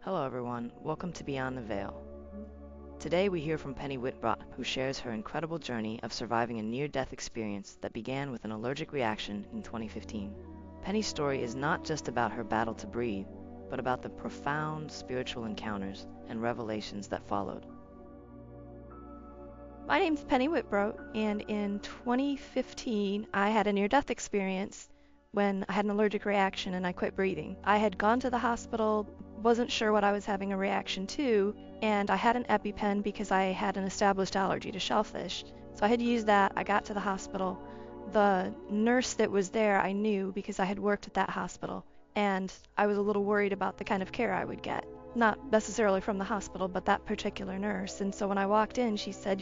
Hello everyone, welcome to Beyond the Veil. Today we hear from Penny Wittbrodt, who shares her incredible journey of surviving a near-death experience that began with an allergic reaction in 2015. Penny's story is not just about her battle to breathe, but about the profound spiritual encounters and revelations that followed. My name's Penny Wittbrodt, and in 2015 I had a near-death experience when I had an allergic reaction and I quit breathing. I had gone to the hospital, wasn't sure what I was having a reaction to, and I had an EpiPen because I had an established allergy to shellfish. So I had used that. I got to the hospital. The nurse that was there I knew because I had worked at that hospital, and I was a little worried about the kind of care I would get. Not necessarily from the hospital, but that particular nurse. And so when I walked in, she said,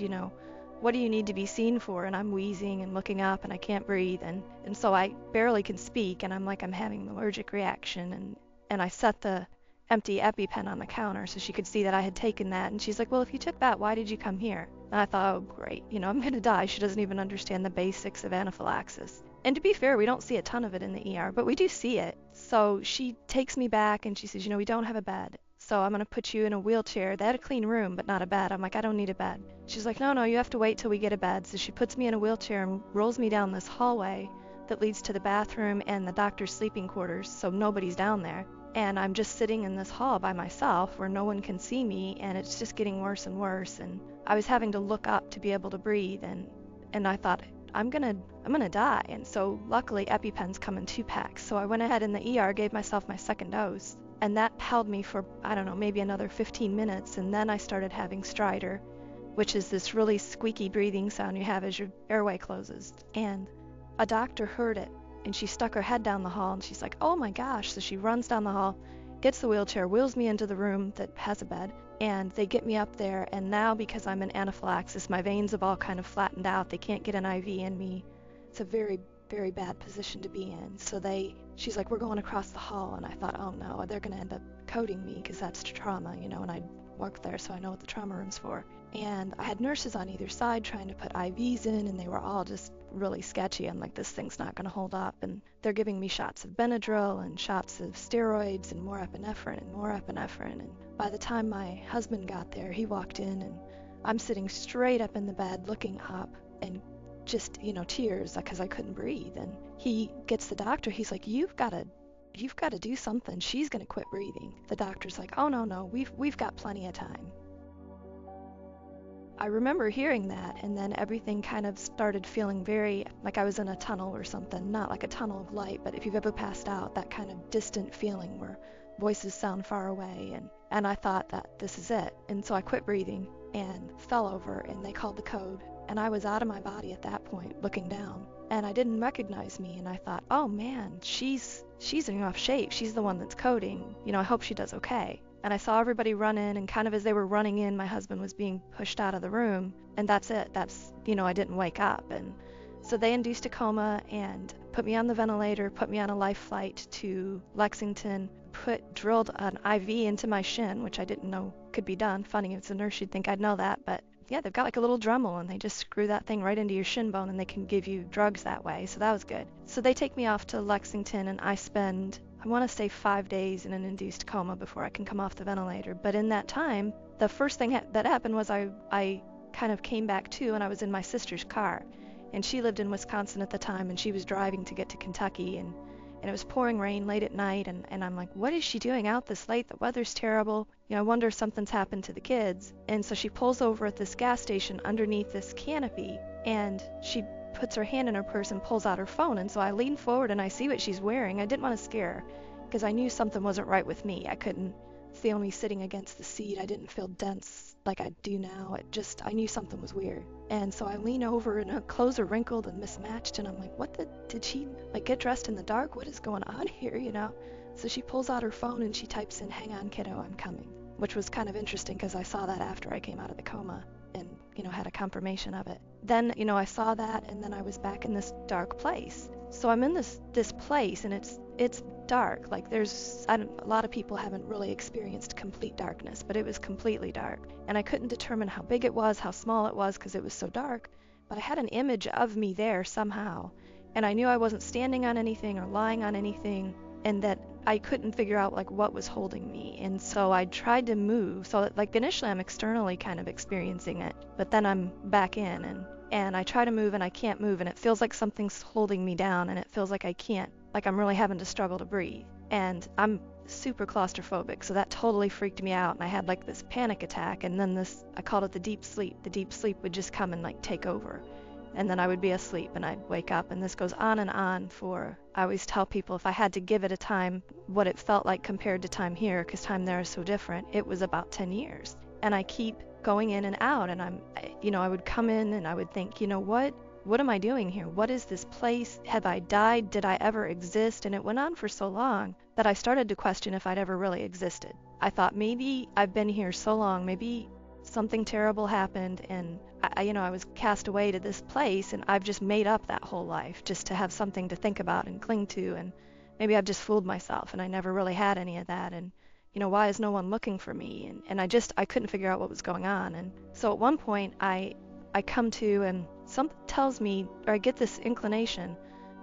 what do you need to be seen for? And I'm wheezing and looking up and I can't breathe. And so I barely can speak, and I'm like, I'm having an allergic reaction. And I set the empty EpiPen on the counter so she could see that I had taken that. And she's like, well, if you took that, why did you come here? And I thought, oh, great. I'm going to die. She doesn't even understand the basics of anaphylaxis. And to be fair, we don't see a ton of it in the ER, but we do see it. So she takes me back and she says, we don't have a bed, so I'm going to put you in a wheelchair. They had a clean room, but not a bed. I'm like, I don't need a bed. She's like, no, you have to wait till we get a bed. So she puts me in a wheelchair and rolls me down this hallway that leads to the bathroom and the doctor's sleeping quarters, so nobody's down there. And I'm just sitting in this hall by myself where no one can see me, and it's just getting worse and worse. And I was having to look up to be able to breathe, and I thought, I'm gonna die. And so luckily EpiPens come in 2 packs. So I went ahead in the ER, gave myself my second dose, and that held me for, I don't know, maybe another 15 minutes. And then I started having stridor, which is this really squeaky breathing sound you have as your airway closes. And a doctor heard it, and she stuck her head down the hall, and she's like, oh my gosh. So she runs down the hall, gets the wheelchair, wheels me into the room that has a bed, and they get me up there. And now, because I'm in anaphylaxis, my veins have all kind of flattened out. They can't get an IV in me. It's a very, very bad position to be in. So she's like, we're going across the hall. And I thought, oh no, they're going to end up coding me because that's trauma, and I worked there, so I know what the trauma room's for. And I had nurses on either side trying to put IVs in, and they were all just really sketchy. I'm like, this thing's not going to hold up. And they're giving me shots of Benadryl and shots of steroids and more epinephrine and more epinephrine. And by the time my husband got there, he walked in, and I'm sitting straight up in the bed looking up, and just, tears because I couldn't breathe. And he gets the doctor. He's like, you've got to do something. She's going to quit breathing. The doctor's like, oh no, we've got plenty of time. I remember hearing that, and then everything kind of started feeling very like I was in a tunnel or something. Not like a tunnel of light, but if you've ever passed out, that kind of distant feeling where voices sound far away. And I thought that this is it. And so I quit breathing and fell over, and they called the code. And I was out of my body at that point, looking down. And I didn't recognize me, and I thought, oh man, she's in rough shape. She's the one that's coding. I hope she does okay. And I saw everybody run in, and kind of as they were running in, my husband was being pushed out of the room, and that's it. I didn't wake up. And so they induced a coma and put me on the ventilator, put me on a life flight to Lexington, drilled an IV into my shin, which I didn't know could be done. Funny, if it's a nurse, you'd think I'd know that, but yeah, they've got like a little Dremel, and they just screw that thing right into your shin bone, and they can give you drugs that way. So that was good. So they take me off to Lexington, and I spend, I want to say 5 days in an induced coma before I can come off the ventilator. But in that time, the first thing that happened was I kind of came back to, and I was in my sister's car. And she lived in Wisconsin at the time, and she was driving to get to Kentucky, and it was pouring rain late at night, and I'm like, what is she doing out this late? The weather's terrible. I wonder if something's happened to the kids. And so she pulls over at this gas station underneath this canopy, and she puts her hand in her purse and pulls out her phone. And so I lean forward, and I see what she's wearing. I didn't want to scare her because I knew something wasn't right with me. I couldn't feel me sitting against the seat. I didn't feel dense like I do now. I knew something was weird. And so I lean over, and her clothes are wrinkled and mismatched, and I'm like, did she get dressed in the dark? What is going on here, So she pulls out her phone, and she types in, hang on, kiddo, I'm coming, which was kind of interesting because I saw that after I came out of the coma and, had a confirmation of it. Then, I saw that, and then I was back in this dark place. So I'm in this place, and it's dark. Like a lot of people haven't really experienced complete darkness, but it was completely dark. And I couldn't determine how big it was, how small it was, because it was so dark. But I had an image of me there somehow. And I knew I wasn't standing on anything or lying on anything. and that I couldn't figure out like what was holding me. And so I tried to move. So like initially I'm externally kind of experiencing it, but then I'm back in and I try to move and I can't move, and it feels like something's holding me down, and it feels like I can't, like I'm really having to struggle to breathe. And I'm super claustrophobic, so that totally freaked me out, and I had like this panic attack, and then this, I called it the deep sleep. The deep sleep would just come and like take over. And then I would be asleep and I'd wake up, and this goes on and on for, I always tell people if I had to give it a time, what it felt like compared to time here, because time there is so different, it was about 10 years. And I keep going in and out, and I would come in and I would think, what am I doing here? What is this place? Have I died? Did I ever exist? And it went on for so long that I started to question if I'd ever really existed. I thought maybe I've been here so long, maybe something terrible happened, and I was cast away to this place, and I've just made up that whole life just to have something to think about and cling to, and maybe I've just fooled myself and I never really had any of that, and why is no one looking for me? And I couldn't figure out what was going on. And so at one point I come to, and something tells me, or I get this inclination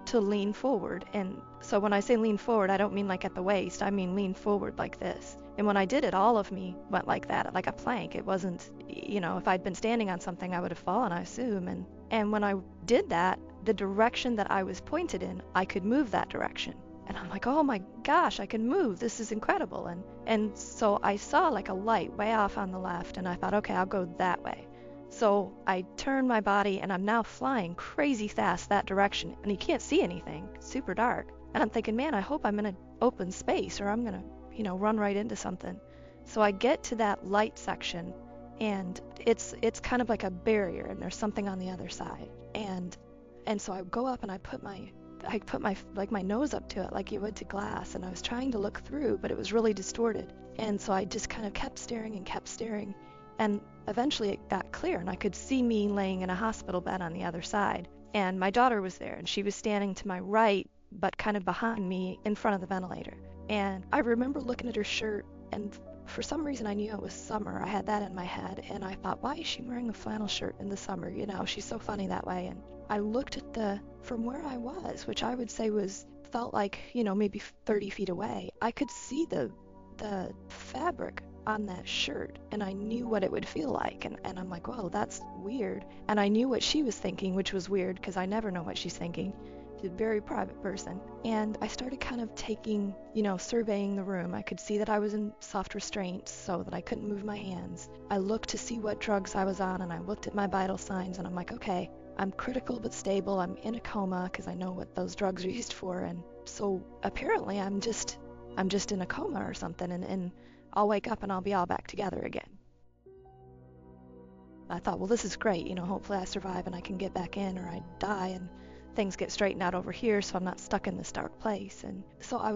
to lean forward. And so when I say lean forward, I don't mean like at the waist, I mean lean forward like this. And when I did it, all of me went like that, like a plank. It wasn't, if I'd been standing on something, I would have fallen, I assume. And when I did that, the direction that I was pointed in, I could move that direction. And I'm like, oh my gosh, I can move. This is incredible. And so I saw like a light way off on the left, and I thought, okay, I'll go that way. So I turned my body, and I'm now flying crazy fast that direction, and you can't see anything. It's super dark. And I'm thinking, man, I hope I'm in an open space, or I'm going to, run right into something. So I get to that light section, and it's kind of like a barrier, and there's something on the other side. And so I go up and I put my nose up to it like you would to glass, and I was trying to look through, but it was really distorted. And so I just kind of kept staring, and eventually it got clear, and I could see me laying in a hospital bed on the other side. And my daughter was there, and she was standing to my right, but kind of behind me in front of the ventilator. And I remember looking at her shirt, and for some reason I knew it was summer. I had that in my head, and I thought, why is she wearing a flannel shirt in the summer? She's so funny that way. And I looked at from where I was, which I would say felt like, maybe 30 feet away. I could see the fabric on that shirt, and I knew what it would feel like. And I'm like, whoa, that's weird. And I knew what she was thinking, which was weird because I never know what she's thinking. She's a very private person. And I started kind of taking, surveying the room. I could see that I was in soft restraints so that I couldn't move my hands. I looked to see what drugs I was on, and I looked at my vital signs, and I'm like, okay, I'm critical but stable. I'm in a coma because I know what those drugs are used for. And so apparently I'm just in a coma or something, and I'll wake up and I'll be all back together again. I thought, well, this is great. Hopefully I survive and I can get back in, or I die and things get straightened out over here so I'm not stuck in this dark place. And so I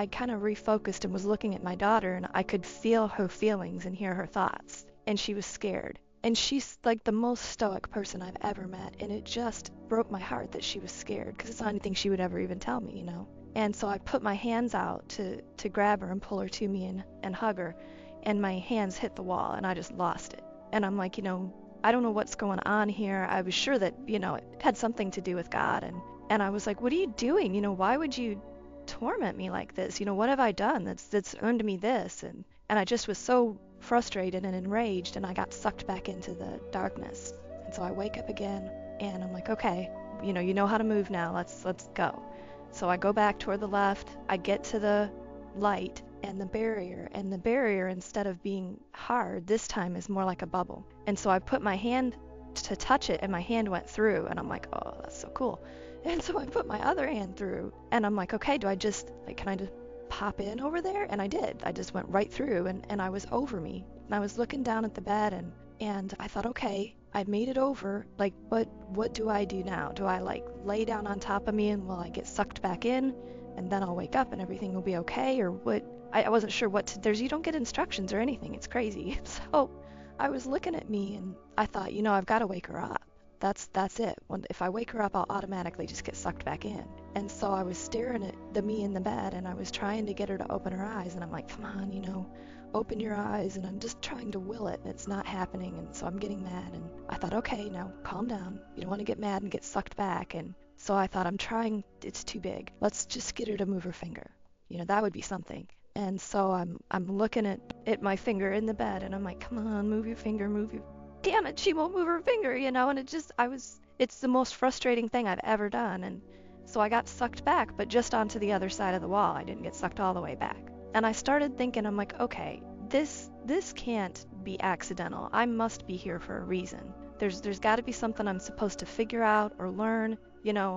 kind of refocused and was looking at my daughter, and I could feel her feelings and hear her thoughts. And she was scared. And she's like the most stoic person I've ever met, and it just broke my heart that she was scared, because it's not anything she would ever even tell me, And so I put my hands out to grab her and pull her to me and hug her, and my hands hit the wall, and I just lost it. And I'm like, I don't know what's going on here. I was sure that, it had something to do with God, and I was like, what are you doing? Why would you torment me like this? What have I done that's earned me this? And I just was so frustrated and enraged, and I got sucked back into the darkness. And so I wake up again, and I'm like, okay, you know how to move now. Let's go. So I go back toward the left. I get to the light and the barrier, instead of being hard, this time is more like a bubble. And so I put my hand to touch it, and my hand went through, and I'm like, oh, that's so cool. And so I put my other hand through, and I'm like, okay, can I just pop in over there? And I did. I just went right through, and I was over me. And I was looking down at the bed, and I thought, okay, I made it over. Like, what do I do now? Do I lay down on top of me, and will I get sucked back in, and then I'll wake up and everything will be okay? Or what? I wasn't sure what to. You don't get instructions or anything. It's crazy. So I was looking at me, and I thought, I've got to wake her up. That's it. If I wake her up, I'll automatically just get sucked back in. And so I was staring at me in the bed, and I was trying to get her to open her eyes, and I'm like, come on, open your eyes, and I'm just trying to will it, and it's not happening. And so I'm getting mad, and I thought, okay, now calm down. You don't want to get mad and get sucked back. And so I thought, I'm trying, it's too big. Let's just get her to move her finger. that would be something. And so I'm looking at my finger in the bed, and I'm like, come on, move your finger, move your, damn it, she won't move her finger, and it's the most frustrating thing I've ever done. And so I got sucked back, but just onto the other side of the wall. I didn't get sucked all the way back. And I started thinking, I'm like, okay, this can't be accidental. I must be here for a reason. There's got to be something I'm supposed to figure out or learn.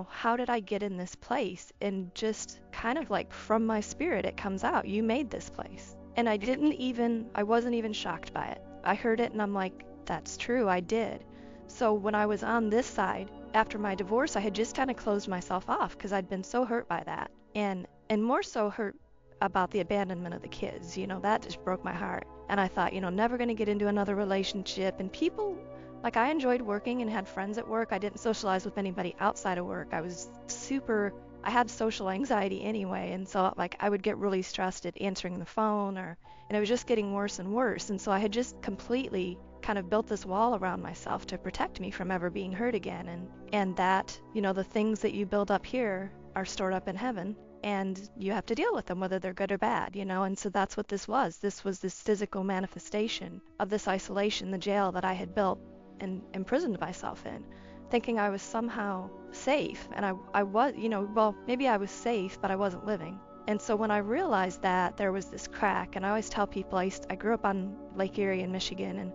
How did I get in this place? And just kind of like from my spirit, it comes out, you made this place. And I wasn't even shocked by it. I heard it and I'm like, that's true, I did. So when I was on this side, after my divorce, I had just kind of closed myself off because I'd been so hurt by that. And more so hurt about the abandonment of the kids. That just broke my heart. And I thought, never going to get into another relationship. And people, like, I enjoyed working and had friends at work. I didn't socialize with anybody outside of work. I had social anxiety anyway. And so, like, I would get really stressed at answering the phone, and it was just getting worse and worse. And so I had just completely kind of built this wall around myself to protect me from ever being hurt again. And that, the things that you build up here are stored up in heaven, and you have to deal with them, whether they're good or bad, And so that's what this was. This was this physical manifestation of this isolation, the jail that I had built and imprisoned myself in, thinking I was somehow safe. And I was, well, maybe I was safe, but I wasn't living. And so when I realized that there was this crack, and I always tell people, I grew up on Lake Erie in Michigan, and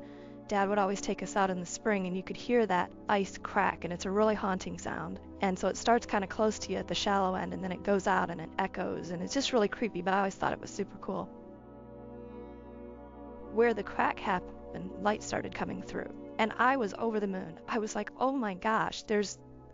Dad would always take us out in the spring, and you could hear that ice crack, and it's a really haunting sound. And so it starts kind of close to you at the shallow end, and then it goes out and it echoes, and it's just really creepy, but I always thought it was super cool. Where the crack happened, light started coming through, and I was over the moon. I was like, oh my gosh,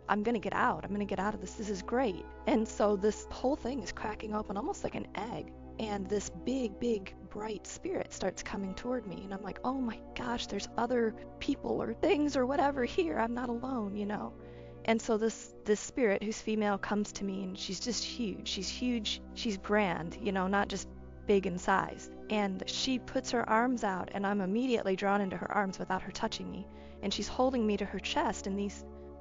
I'm going to get out. I'm going to get out of this. This is great. And so this whole thing is cracking open almost like an egg. And this big, big, bright spirit starts coming toward me. And I'm like, oh my gosh, there's other people or things or whatever here. I'm not alone, And so this spirit, who's female, comes to me, and she's just huge. She's huge. She's grand, not just big in size. And she puts her arms out, and I'm immediately drawn into her arms without her touching me. And she's holding me to her chest, and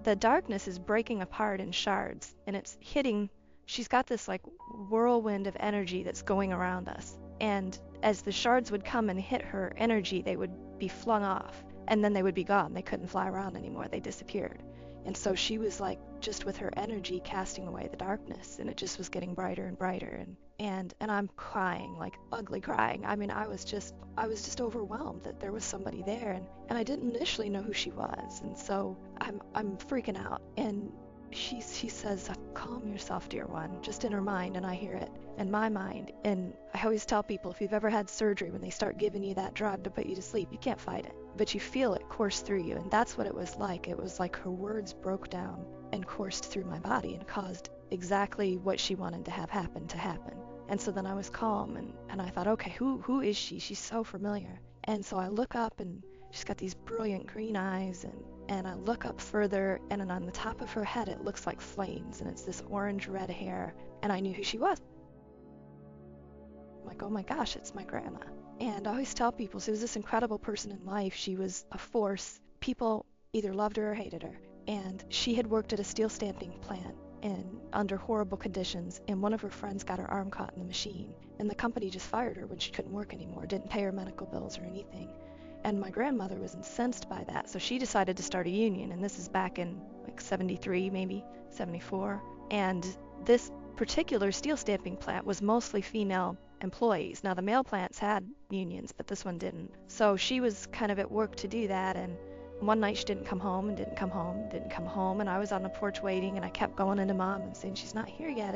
the darkness is breaking apart in shards, and it's hitting. She's got this like whirlwind of energy that's going around us. And as the shards would come and hit her energy, they would be flung off, and then they would be gone. They couldn't fly around anymore. They disappeared. And so she was like just with her energy casting away the darkness, and it just was getting brighter and brighter. And I'm crying, like ugly crying. I mean, I was just overwhelmed that there was somebody there, and I didn't initially know who she was. And so I'm freaking out. And she says, calm yourself, dear one, just in her mind, and I hear it in my mind. And I always tell people, if you've ever had surgery, when they start giving you that drug to put you to sleep, you can't fight it, but you feel it course through you. And that's what it was like. It was like her words broke down and coursed through my body and caused exactly what she wanted to have happen to happen. And so then I was calm, and I thought, okay, who is she? She's so familiar. And so I look up, and she's got these brilliant green eyes, and I look up further, and then on the top of her head it looks like flames, and it's this orange-red hair, and I knew who she was. I'm like, oh my gosh, it's my grandma. And I always tell people, she was this incredible person in life. She was a force. People either loved her or hated her. And she had worked at a steel stamping plant and under horrible conditions, and one of her friends got her arm caught in the machine, and the company just fired her when she couldn't work anymore, didn't pay her medical bills or anything. And my grandmother was incensed by that, so she decided to start a union, and this is back in like 73, maybe 74. And this particular steel stamping plant was mostly female employees. Now the male plants had unions, but this one didn't. So she was kind of at work to do that, and one night she didn't come home, and I was on the porch waiting, and I kept going into Mom and saying, she's not here yet,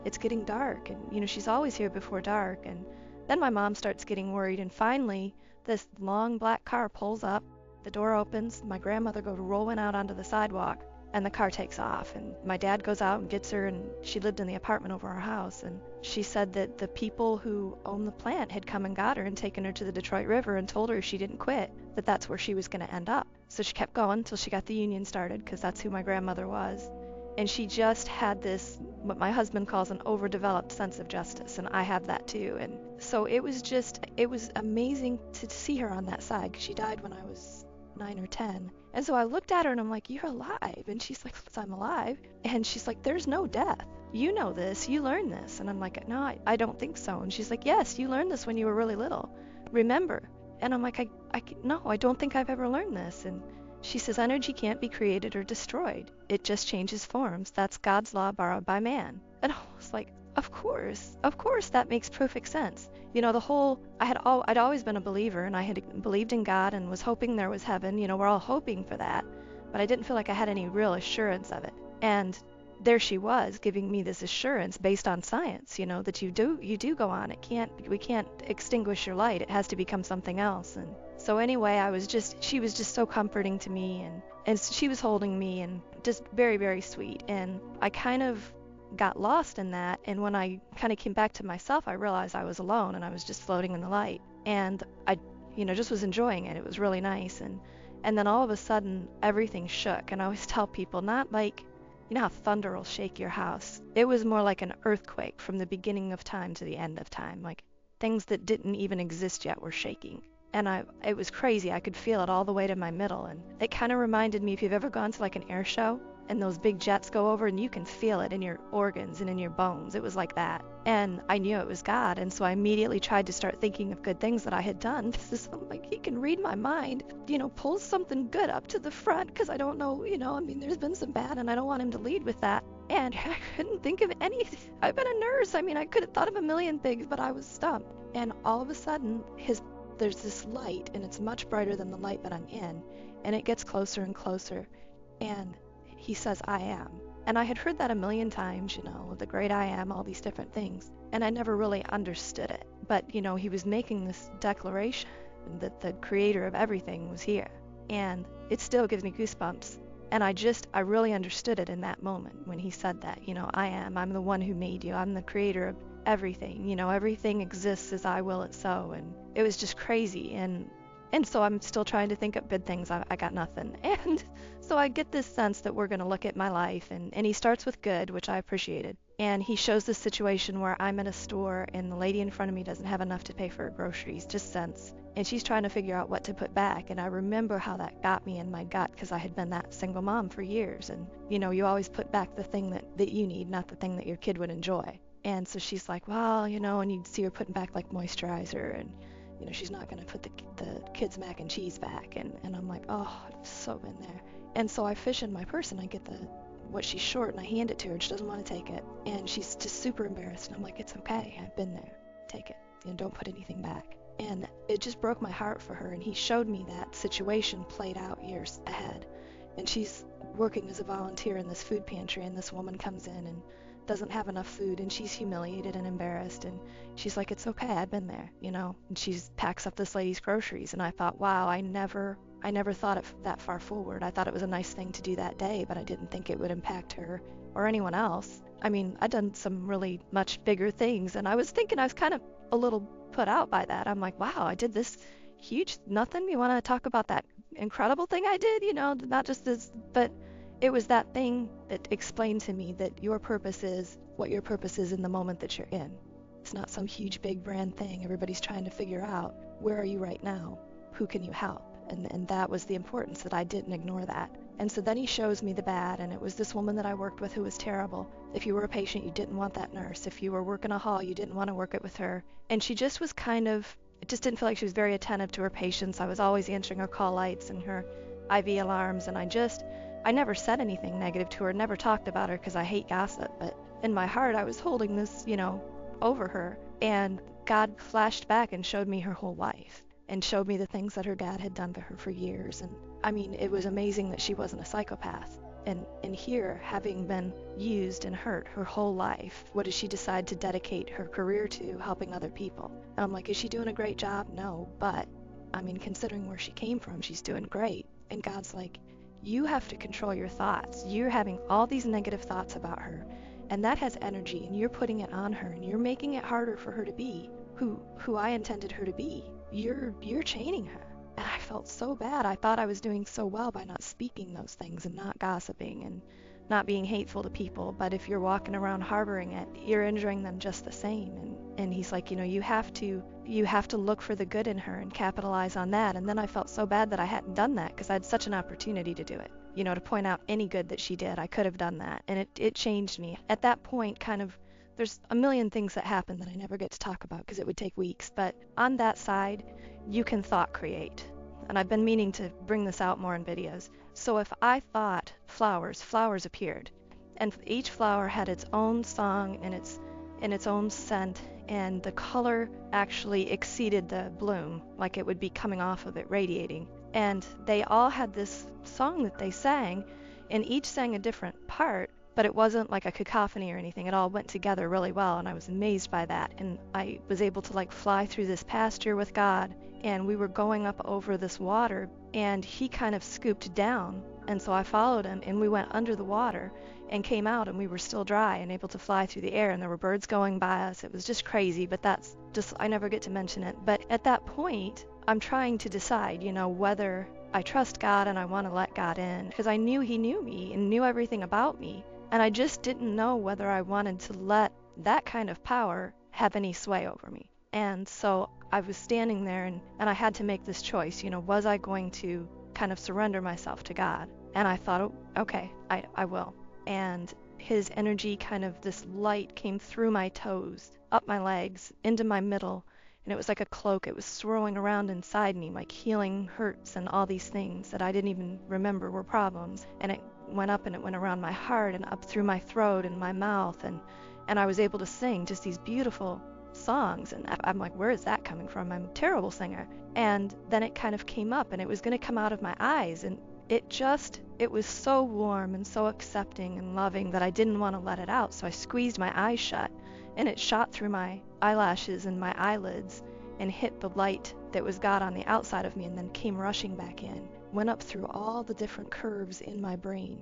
it's getting dark, and she's always here before dark. And then my mom starts getting worried, and finally this long black car pulls up, the door opens, my grandmother goes rolling out onto the sidewalk, and the car takes off. And my dad goes out and gets her, and she lived in the apartment over our house, and she said that the people who owned the plant had come and got her and taken her to the Detroit River and told her if she didn't quit, that that's where she was going to end up. So she kept going till she got the union started, because that's who my grandmother was. And she just had this, what my husband calls an overdeveloped sense of justice, and I have that too. And so it was amazing to see her on that side, because she died when I was 9 or 10. And so I looked at her and I'm like, you're alive. And she's like, I'm alive. And she's like, there's no death. you know this, you learned this. And I'm like, no, I don't think so. And she's like, yes, you learned this when you were really little. Remember. And I'm like, no, I don't think I've ever learned this. And she says, energy can't be created or destroyed. It just changes forms. That's God's law borrowed by man. And I was like, of course, that makes perfect sense. You know, I'd always been a believer, and I had believed in God and was hoping there was heaven. You know, we're all hoping for that. But I didn't feel like I had any real assurance of it. And there she was giving me this assurance based on science, you know, that you do go on. We can't extinguish your light. It has to become something else. And so anyway, she was just so comforting to me, and she was holding me, and just very, very sweet. And I kind of got lost in that, and when I kind of came back to myself, I realized I was alone and I was just floating in the light. And I, you know, just was enjoying it. It was really nice. And then all of a sudden everything shook. And I always tell people, not like, you know how thunder will shake your house? It was more like an earthquake from the beginning of time to the end of time. Like things that didn't even exist yet were shaking. And it was crazy. I could feel it all the way to my middle. And it kind of reminded me, if you've ever gone to like an air show and those big jets go over and you can feel it in your organs and in your bones. It was like that. And I knew it was God. And so I immediately tried to start thinking of good things that I had done. I'm like, he can read my mind, you know, pull something good up to the front, because I don't know, you know, I mean, there's been some bad and I don't want him to lead with that. And I couldn't think of anything. I've been a nurse. I mean, I could have thought of a million things, but I was stumped. And all of a sudden, there's this light, and it's much brighter than the light that I'm in. And it gets closer and closer. And he says, I am. And I had heard that a million times, you know, the great I am, all these different things. And I never really understood it. But, you know, he was making this declaration that the creator of everything was here. And it still gives me goosebumps. And I really understood it in that moment when he said that, you know, I'm the one who made you. I'm the creator of everything. You know, everything exists as I will it so. And it was just crazy. And so I'm still trying to think of good things. I got nothing. And so I get this sense that we're going to look at my life. And he starts with good, which I appreciated. And he shows this situation where I'm in a store and the lady in front of me doesn't have enough to pay for her groceries, just cents. And she's trying to figure out what to put back. And I remember how that got me in my gut, because I had been that single mom for years. And, you know, you always put back the thing that you need, not the thing that your kid would enjoy. And so she's like, well, you know, and you'd see her putting back like moisturizer, and you know, she's not going to put the kids' mac and cheese back. And I'm like, oh, I've so been there. And so I fish in my purse and I get what she's short, and I hand it to her. She doesn't want to take it. And she's just super embarrassed. And I'm like, it's okay. I've been there. Take it. And don't put anything back. And it just broke my heart for her. And he showed me that situation played out years ahead. And she's working as a volunteer in this food pantry, and this woman comes in and doesn't have enough food, and she's humiliated and embarrassed, and she's like, it's okay, I've been there, you know. And she packs up this lady's groceries, and I thought, wow, I never thought of that far forward. I thought it was a nice thing to do that day, but I didn't think it would impact her or anyone else. I mean, I'd done some really much bigger things, and I was thinking I was kind of a little put out by that. I'm like, wow, I did this huge nothing. You want to talk about that incredible thing I did, you know, not just this, but it was that thing that explained to me that your purpose is what your purpose is in the moment that you're in. It's not some huge big brand thing everybody's trying to figure out. Where are you right now? Who can you help? And that was the importance, that I didn't ignore that. And so then he shows me the bad, and it was this woman that I worked with who was terrible. If you were a patient, you didn't want that nurse. If you were working a hall, you didn't want to work it with her. And she just was it just didn't feel like she was very attentive to her patients. I was always answering her call lights and her IV alarms, and I never said anything negative to her, never talked about her, because I hate gossip, but in my heart I was holding this, you know, over her. And God flashed back and showed me her whole life, and showed me the things that her dad had done to her for years. And I mean, it was amazing that she wasn't a psychopath. And here, having been used and hurt her whole life, what does she decide to dedicate her career to? Helping other people. And I'm like, is she doing a great job? No, but I mean, considering where she came from, she's doing great. And God's like, you have to control your thoughts. You're having all these negative thoughts about her, and that has energy, and you're putting it on her, and you're making it harder for her to be who I intended her to be. You're chaining her. And I felt so bad. I thought I was doing so well by not speaking those things and not gossiping and not being hateful to people. But if you're walking around harboring it, you're injuring them just the same. And he's like, you know, you have to look for the good in her and capitalize on that. And then I felt so bad that I hadn't done that, because I had such an opportunity to do it. to point out any good that she did. I could have done that, and it changed me. At that point, kind of, there's a million things that happened that I never get to talk about because it would take weeks, but on that side, you can thought create. And I've been meaning to bring this out more in videos. So if I thought flowers appeared, and each flower had its own song and its own scent, and the color actually exceeded the bloom, like it would be coming off of it, radiating. And they all had this song that they sang, and each sang a different part, but it wasn't like a cacophony or anything. It all went together really well, and I was amazed by that. And I was able to like fly through this pasture with God, and we were going up over this water, and he kind of scooped down, and so I followed him, and we went under the water and came out, and we were still dry and able to fly through the air, and there were birds going by us. It was just crazy, but that's just, I never get to mention it. But at that point, I'm trying to decide, whether I trust God and I want to let God in, because I knew he knew me and knew everything about me, and I just didn't know whether I wanted to let that kind of power have any sway over me. And so I was standing there, and I had to make this choice, was I going to kind of surrender myself to God? And I thought, oh, okay, I will. And his energy, kind of this light, came through my toes, up my legs, into my middle, and it was like a cloak. It was swirling around inside me, like healing hurts and all these things that I didn't even remember were problems. And it went up, and it went around my heart and up through my throat and my mouth, and I was able to sing just these beautiful songs. And I'm like, where is that coming from? I'm a terrible singer. And then it kind of came up, and it was going to come out of my eyes, and it was so warm and so accepting and loving that I didn't want to let it out. So I squeezed my eyes shut, and it shot through my eyelashes and my eyelids and hit the light that was God on the outside of me, and then came rushing back in, went up through all the different curves in my brain,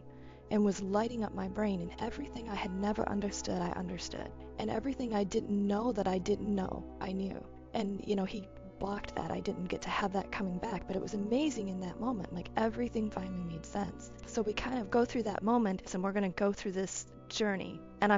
and was lighting up my brain. And everything I had never understood, I understood. And everything I didn't know that I didn't know, I knew. And, he blocked that. I didn't get to have that coming back, but it was amazing in that moment. Like, everything finally made sense. So we kind of go through that moment, and we're going to go through this journey. And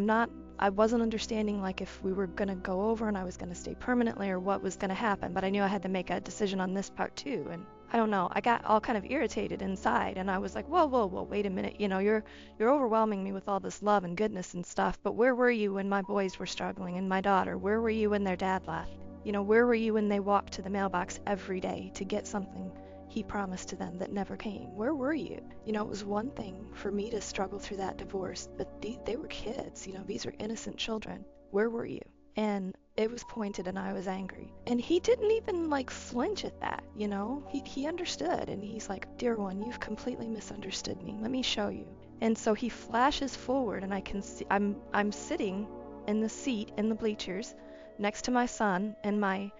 I wasn't understanding, like, if we were going to go over and I was going to stay permanently or what was going to happen, but I knew I had to make a decision on this part too. And I don't know, I got all kind of irritated inside, and I was like, whoa, wait a minute, you're overwhelming me with all this love and goodness and stuff, but where were you when my boys were struggling and my daughter? Where were you when their dad left? Where were you when they walked to the mailbox every day to get something he promised to them that never came? Where were you? It was one thing for me to struggle through that divorce, but they were kids, these were innocent children. Where were you? And it was pointed, and I was angry. And he didn't even like flinch at that, he understood, and he's like, dear one, you've completely misunderstood me. Let me show you. And so he flashes forward, and I can see, I'm sitting in the seat in the bleachers next to my son, and my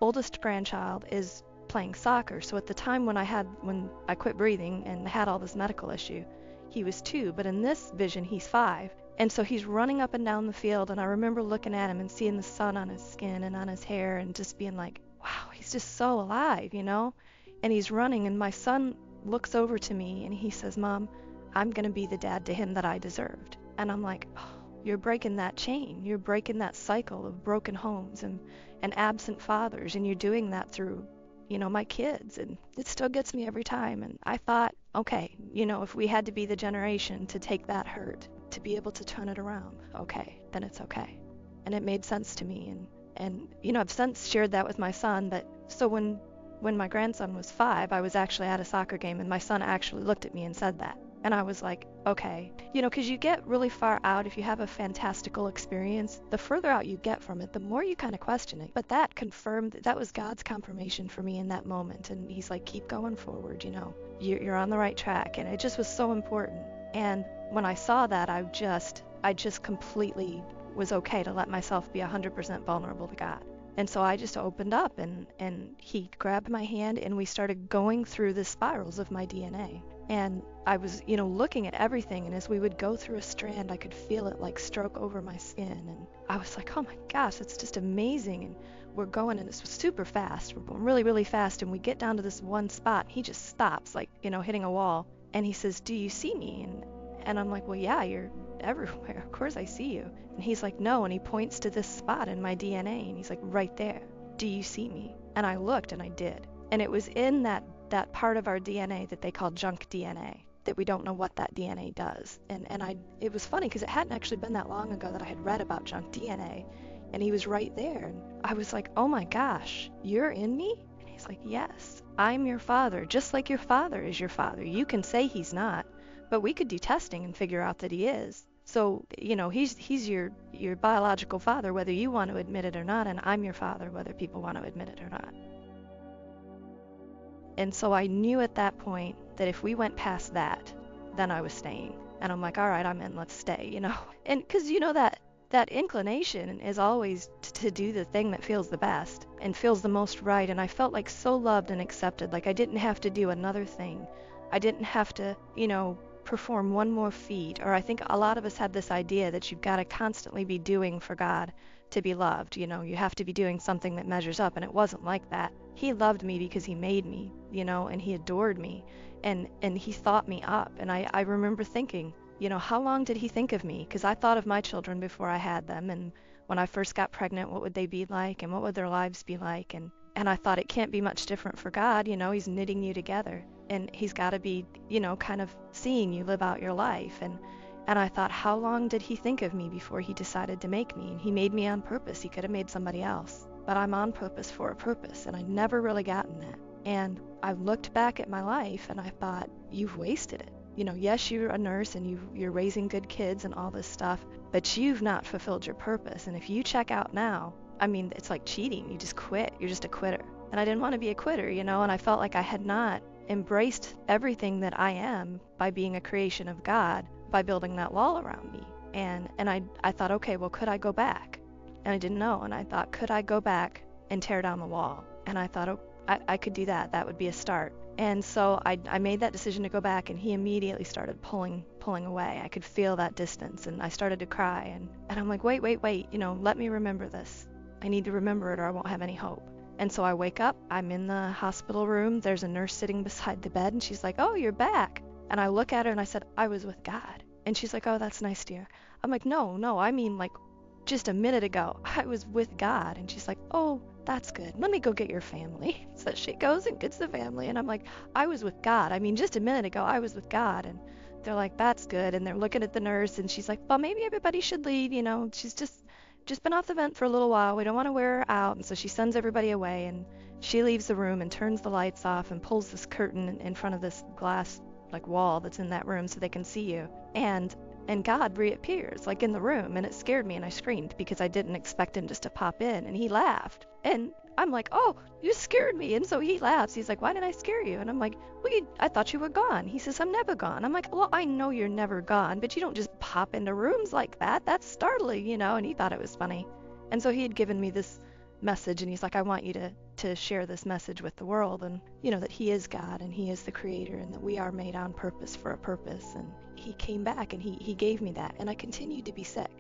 oldest grandchild is playing soccer. So at the time when I quit breathing and had all this medical issue, he was 2, but in this vision he's 5. And so he's running up and down the field, and I remember looking at him and seeing the sun on his skin and on his hair, and just being like, wow, he's just so alive, And he's running, and my son looks over to me, and he says, Mom, I'm going to be the dad to him that I deserved. And I'm like, oh, you're breaking that chain. You're breaking that cycle of broken homes and absent fathers, and you're doing that through, my kids. And it still gets me every time. And I thought, okay, if we had to be the generation to take that hurt, to be able to turn it around, okay, then it's okay. And it made sense to me. And I've since shared that with my son, that so when my grandson was 5, I was actually at a soccer game, and my son actually looked at me and said that. And I was like, okay, because you get really far out. If you have a fantastical experience, the further out you get from it, the more you kind of question it. But that confirmed, that was God's confirmation for me in that moment. And he's like, keep going forward, you're on the right track. And it just was so important. And when I saw that, I just completely was okay to let myself be 100% vulnerable to God. And so I just opened up, and he grabbed my hand, and we started going through the spirals of my DNA. And I was, looking at everything, and as we would go through a strand, I could feel it like stroke over my skin. And I was like, oh my gosh, it's just amazing. And we're going, and it's super fast. We're going really, really fast. And we get down to this one spot. He just stops, like, hitting a wall. And he says, do you see me? And I'm like, well, yeah, you're everywhere. Of course I see you. And he's like, no. And he points to this spot in my DNA, and he's like, right there. Do you see me? And I looked, and I did. And it was in that part of our DNA that they call junk DNA that we don't know what that DNA does. It was funny because it hadn't actually been that long ago that I had read about junk DNA, and he was right there. And I was like, oh my gosh, you're in me? And he's like, yes, I'm your father, just like your father is your father. You can say he's not, but we could do testing and figure out that he is. So, he's your biological father, whether you want to admit it or not, and I'm your father, whether people want to admit it or not. And so I knew at that point that if we went past that, then I was staying. And I'm like, all right, I'm in, let's stay, And because that inclination is always to do the thing that feels the best and feels the most right. And I felt like so loved and accepted, like I didn't have to do another thing. I didn't have to, perform one more feat. Or I think a lot of us had this idea that you've got to constantly be doing for God to be loved. You have to be doing something that measures up, and it wasn't like that. He loved me because he made me, and he adored me, and he thought me up. And I remember thinking, how long did he think of me? Because I thought of my children before I had them, and when I first got pregnant, what would they be like, and what would their lives be like? And I thought it can't be much different for God. He's knitting you together, and he's got to be, kind of seeing you live out your life. And I thought, how long did he think of me before he decided to make me? And he made me on purpose. He could have made somebody else, but I'm on purpose for a purpose, and I'd never really gotten that. And I looked back at my life and I thought, you've wasted it. Yes, you're a nurse and you're raising good kids and all this stuff, but you've not fulfilled your purpose. And if you check out now, it's like cheating. You just quit. You're just a quitter. And I didn't want to be a quitter, and I felt like I had not embraced everything that I am by being a creation of God, by building that wall around me. And I thought, okay, well, could I go back? And I didn't know. And I thought, could I go back and tear down the wall? And I thought, oh, I could do that. That would be a start. And so I made that decision to go back, and he immediately started pulling away. I could feel that distance, and I started to cry. And I'm like, wait, let me remember this. I need to remember it or I won't have any hope. And so I wake up, I'm in the hospital room, there's a nurse sitting beside the bed, and she's like, oh, you're back. And I look at her and I said, I was with God. And she's like, oh, that's nice, dear. I'm like, no, I mean, like, just a minute ago, I was with God. And she's like, oh, that's good. Let me go get your family. So she goes and gets the family, and I'm like, I was with God. I mean, just a minute ago, I was with God. And they're like, that's good. And they're looking at the nurse, and she's like, well, maybe everybody should leave. She's just been off the vent for a little while. We don't want to wear her out. And so she sends everybody away, and she leaves the room and turns the lights off and pulls this curtain in front of this glass wall that's in that room so they can see you. And God reappears in the room, and it scared me, and I screamed because I didn't expect him just to pop in. And he laughed, and I'm like, oh, you scared me. And so he laughs. He's like, why did I scare you? And I'm like, well, I thought you were gone. He says, I'm never gone. I'm like, well, I know you're never gone, but you don't just pop into rooms like that. That's startling, and he thought it was funny. And so he had given me this message, and he's like, I want you to share this message with the world, and that he is God and he is the creator, and that we are made on purpose for a purpose. And he came back, and he gave me that, and I continued to be sick.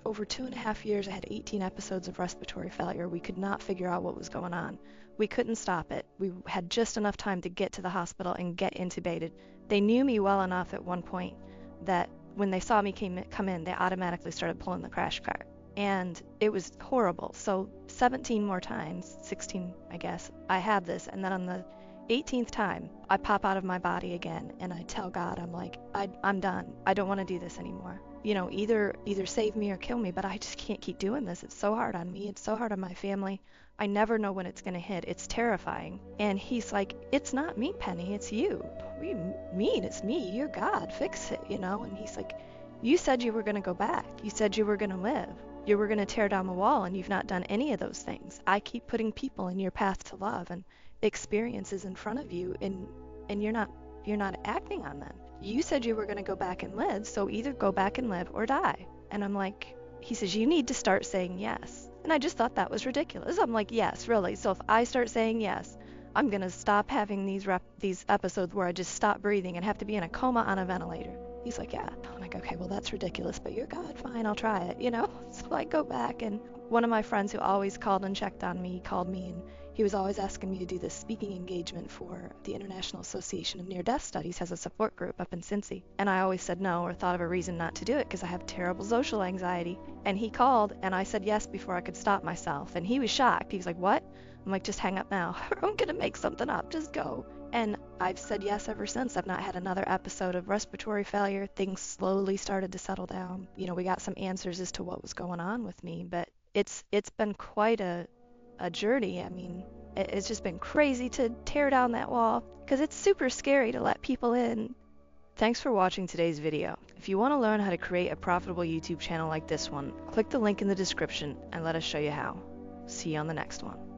Over 2.5 years, I had 18 episodes of respiratory failure. We could not figure out what was going on. We couldn't stop it. We had just enough time to get to the hospital and get intubated. They knew me well enough at one point that when they saw me come in, they automatically started pulling the crash cart. And it was horrible. So 17 more times, 16, I guess, I had this. And then on the 18th time, I pop out of my body again, and I tell God, I'm like, I'm done. I don't want to do this anymore. Either save me or kill me, but I just can't keep doing this. It's so hard on me. It's so hard on my family. I never know when it's going to hit. It's terrifying. And he's like, it's not me, Penny. It's you. What do you mean? It's me. You're God. Fix it, And he's like, you said you were going to go back. You said you were going to live. You were going to tear down the wall, and you've not done any of those things. I keep putting people in your path to love and experiences in front of you, and you're not acting on them. You said you were going to go back and live, so either go back and live or die. And I'm like, he says, you need to start saying yes. And I just thought that was ridiculous. I'm like, yes, really. So if I start saying yes, I'm going to stop having these episodes where I just stop breathing and have to be in a coma on a ventilator. He's like, yeah. I'm like, okay, well, that's ridiculous, but you're God, fine, I'll try it, So I go back, and one of my friends who always called and checked on me called me, and he was always asking me to do this speaking engagement for the International Association of Near-Death Studies, has a support group up in Cincy. And I always said no, or thought of a reason not to do it because I have terrible social anxiety. And he called, and I said yes before I could stop myself. And he was shocked. He was like, what? I'm I'm like, just hang up now. I'm gonna make something up. Just go. And I've said yes ever since. I've not had another episode of respiratory failure. Things slowly started to settle down. We got some answers as to what was going on with me, but it's been quite a journey. I mean, it's just been crazy to tear down that wall because it's super scary to let people in. Thanks for watching today's video. If you want to learn how to create a profitable YouTube channel like this one, click the link in the description and let us show you how. See you on the next one.